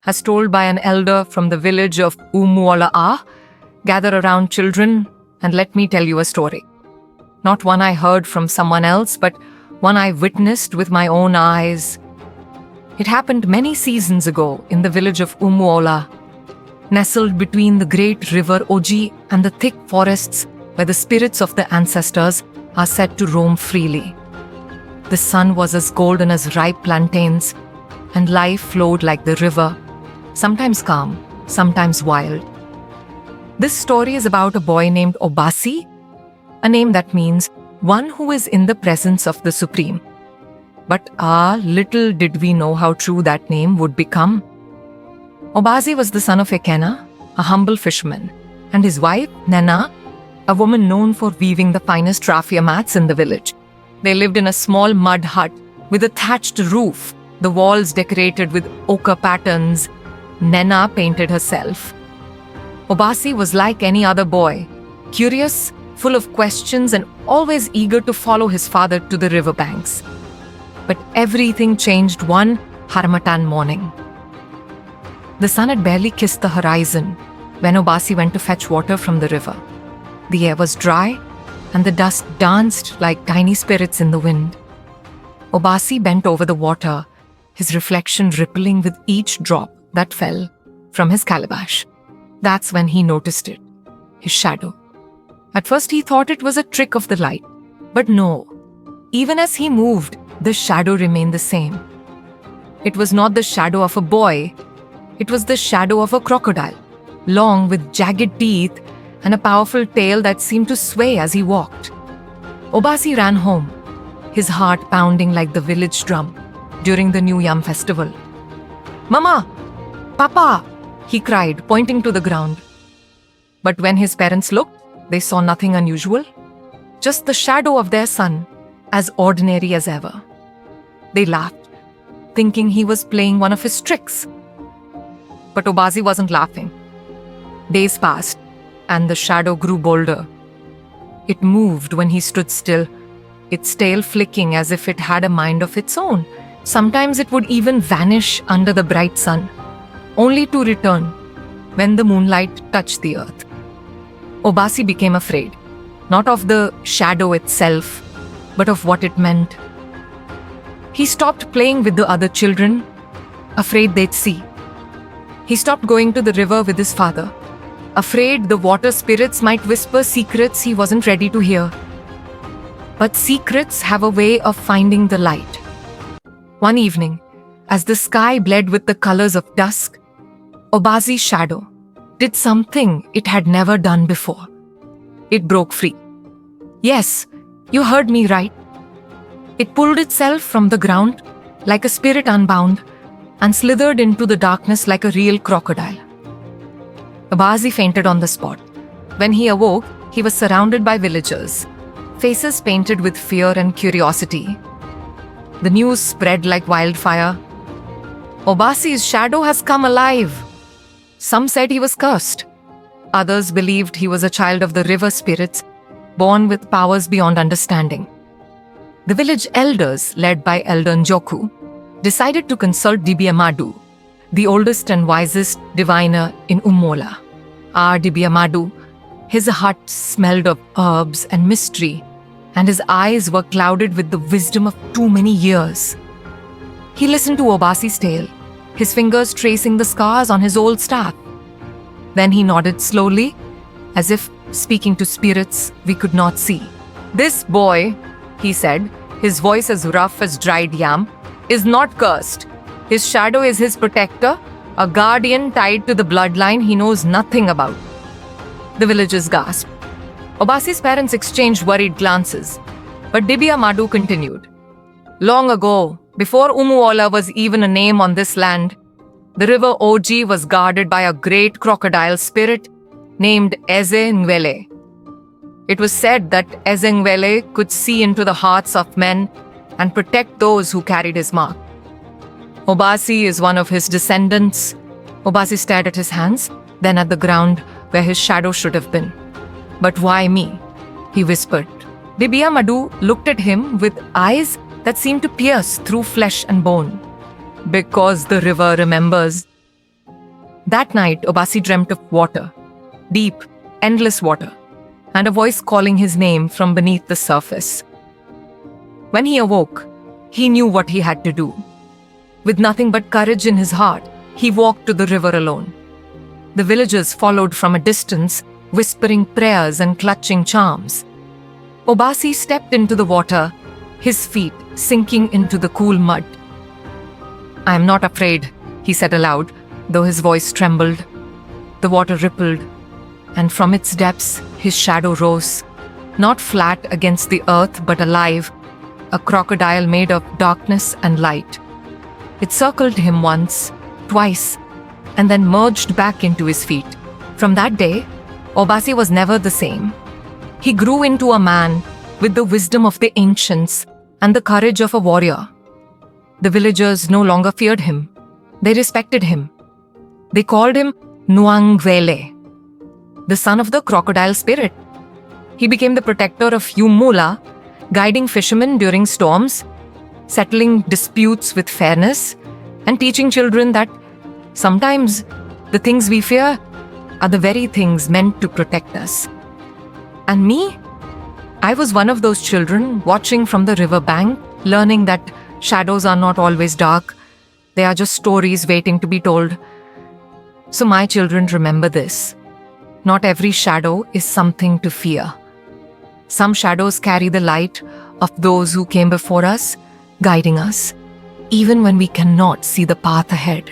as told by an elder from the village of Umuola'a. Gather around, children, and let me tell you a story. Not one I heard from someone else, but one I witnessed with my own eyes. It happened many seasons ago in the village of Umuola, nestled between the great river Oji and the thick forests where the spirits of the ancestors are said to roam freely. The sun was as golden as ripe plantains, and life flowed like the river, sometimes calm, sometimes wild. This story is about a boy named Obasi, a name that means one who is in the presence of the Supreme. But little did we know how true that name would become. Obasi was the son of Ekena, a humble fisherman, and his wife, Nena, a woman known for weaving the finest raffia mats in the village. They lived in a small mud hut with a thatched roof, the walls decorated with ochre patterns Nena painted herself. Obasi was like any other boy, curious, full of questions, and always eager to follow his father to the riverbanks. But everything changed one Harmattan morning. The sun had barely kissed the horizon when Obasi went to fetch water from the river. The air was dry, and the dust danced like tiny spirits in the wind. Obasi bent over the water, his reflection rippling with each drop that fell from his calabash. That's when he noticed it, his shadow. At first he thought it was a trick of the light, but no. Even as he moved, the shadow remained the same. It was not the shadow of a boy, it was the shadow of a crocodile, long with jagged teeth and a powerful tail that seemed to sway as he walked. Obasi ran home, his heart pounding like the village drum during the New Yam festival. "Mama! Papa!" he cried, pointing to the ground. But when his parents looked, they saw nothing unusual, just the shadow of their son, as ordinary as ever. They laughed, thinking he was playing one of his tricks. But Obasi wasn't laughing. Days passed, and the shadow grew bolder. It moved when he stood still, its tail flicking as if it had a mind of its own. Sometimes it would even vanish under the bright sun, only to return when the moonlight touched the earth. Obasi became afraid, not of the shadow itself, but of what it meant. He stopped playing with the other children, afraid they'd see. He stopped going to the river with his father, afraid the water spirits might whisper secrets he wasn't ready to hear. But secrets have a way of finding the light. One evening, as the sky bled with the colors of dusk, Obasi's shadow did something it had never done before. It broke free. Yes, you heard me right. It pulled itself from the ground like a spirit unbound and slithered into the darkness like a real crocodile. Obasi fainted on the spot. When he awoke, he was surrounded by villagers, faces painted with fear and curiosity. The news spread like wildfire. Obasi's shadow has come alive. Some said he was cursed. Others believed he was a child of the river spirits, born with powers beyond understanding. The village elders, led by Elder Njoku, decided to consult Dibiamadu, the oldest and wisest diviner in Umola. Dibiamadu, his hut smelled of herbs and mystery, and his eyes were clouded with the wisdom of too many years. He listened to Obasi's tale, his fingers tracing the scars on his old staff. Then he nodded slowly, as if speaking to spirits we could not see. "This boy," he said, his voice as rough as dried yam, "is not cursed. His shadow is his protector, a guardian tied to the bloodline he knows nothing about." The villagers gasped. Obasi's parents exchanged worried glances, but Dibiamadu continued. "Long ago, before Umuola was even a name on this land, the river Oji was guarded by a great crocodile spirit named Eze Ngwele. It was said that Eze Ngwele could see into the hearts of men and protect those who carried his mark. Obasi is one of his descendants." Obasi stared at his hands, then at the ground where his shadow should have been. "But why me?" he whispered. Dibiamadu looked at him with eyes that seemed to pierce through flesh and bone. "Because the river remembers. That night, Obasi dreamt of water, deep, endless water, and a voice calling his name from beneath the surface. When he awoke, he knew what he had to do. With nothing but courage in his heart, he walked to the river alone. The villagers followed from a distance, whispering prayers and clutching charms. Obasi stepped into the water, his feet sinking into the cool mud. "I am not afraid," he said aloud, though his voice trembled. The water rippled, and from its depths his shadow rose, not flat against the earth but alive, a crocodile made of darkness and light. It circled him once, twice, and then merged back into his feet. From that day, Obasi was never the same. He grew into a man with the wisdom of the ancients and the courage of a warrior. The villagers no longer feared him. They respected him. They called him Nuangvele, the son of the crocodile spirit. He became the protector of Umula, guiding fishermen during storms, settling disputes with fairness, and teaching children that sometimes the things we fear are the very things meant to protect us. And me? I was one of those children watching from the river bank, learning that shadows are not always dark. They are just stories waiting to be told. So my children, remember this. Not every shadow is something to fear. Some shadows carry the light of those who came before us, guiding us, even when we cannot see the path ahead.